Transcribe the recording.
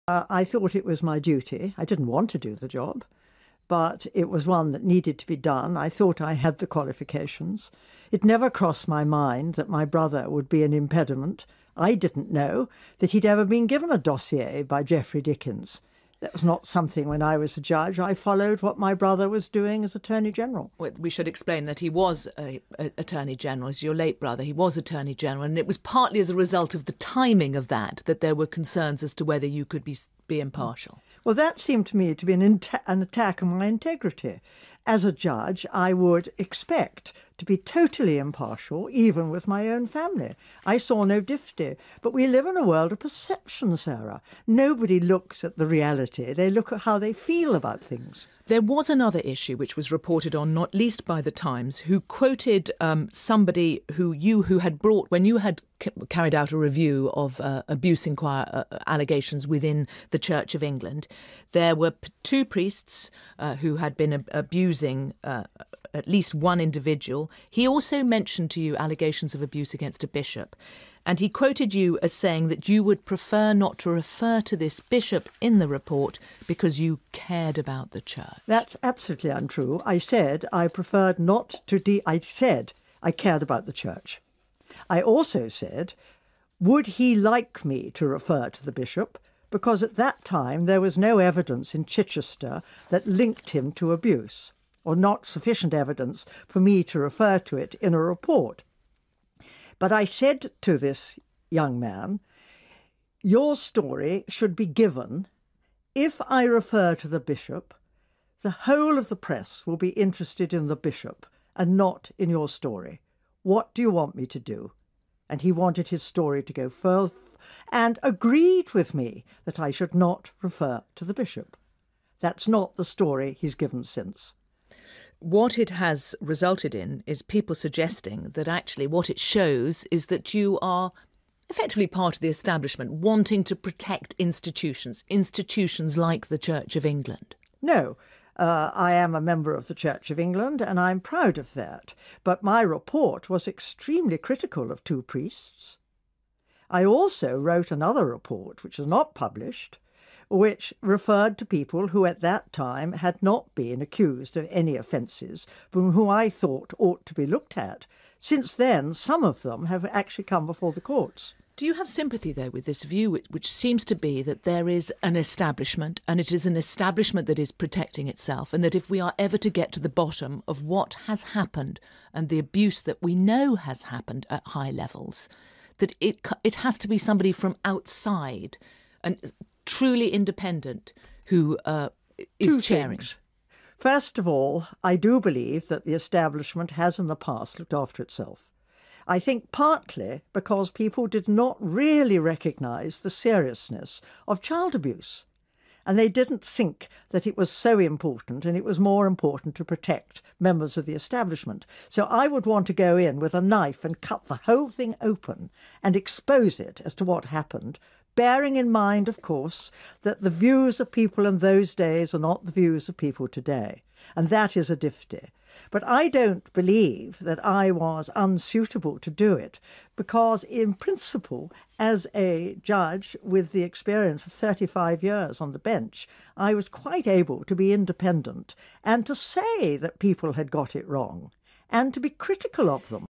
I thought it was my duty. I didn't want to do the job, but it was one that needed to be done. I thought I had the qualifications. It never crossed my mind that my brother would be an impediment. I didn't know that he'd ever been given a dossier by Geoffrey Dickens. That was not something when I was a judge. I followed what my brother was doing as Attorney General. Well, we should explain that he was a Attorney General. As your late brother, he was Attorney General, and it was partly as a result of the timing of that there were concerns as to whether you could be impartial. Well, that seemed to me to be an attack on my integrity. As a judge, I would expect to be totally impartial, even with my own family. I saw no difficulty. But we live in a world of perception, Sarah. Nobody looks at the reality. They look at how they feel about things. There was another issue which was reported on, not least by the Times, who quoted somebody who had brought, when you had carried out a review of abuse allegations within the Church of England. There were two priests who had been abusing at least one individual. He also mentioned to you allegations of abuse against a bishop. And he quoted you as saying that you would prefer not to refer to this bishop in the report because you cared about the church. That's absolutely untrue. I said I preferred not to... I said I cared about the church. I also said, would he like me to refer to the bishop? Because at that time there was no evidence in Chichester that linked him to abuse, or not sufficient evidence for me to refer to it in a report. But I said to this young man, your story should be given. If I refer to the bishop, the whole of the press will be interested in the bishop and not in your story. What do you want me to do? And he wanted his story to go further and agreed with me that I should not refer to the bishop. That's not the story he's given since. What it has resulted in is people suggesting that actually what it shows is that you are effectively part of the establishment, wanting to protect institutions like the Church of England. No, I am a member of the Church of England and I'm proud of that. But my report was extremely critical of two priests. I also wrote another report, which is not published, which referred to people who at that time had not been accused of any offences, but who I thought ought to be looked at. Since then, some of them have actually come before the courts. Do you have sympathy, though, with this view, which seems to be that there is an establishment, and it is an establishment that is protecting itself, and that if we are ever to get to the bottom of what has happened and the abuse that we know has happened at high levels, that it has to be somebody from outside and truly independent who is chairing? Things. First of all, I do believe that the establishment has in the past looked after itself. I think partly because people did not really recognise the seriousness of child abuse. And they didn't think that it was so important, and it was more important to protect members of the establishment. So I would want to go in with a knife and cut the whole thing open and expose it as to what happened, bearing in mind, of course, that the views of people in those days are not the views of people today. And that is a difficulty. But I don't believe that I was unsuitable to do it, because in principle, as a judge with the experience of 35 years on the bench, I was quite able to be independent and to say that people had got it wrong and to be critical of them.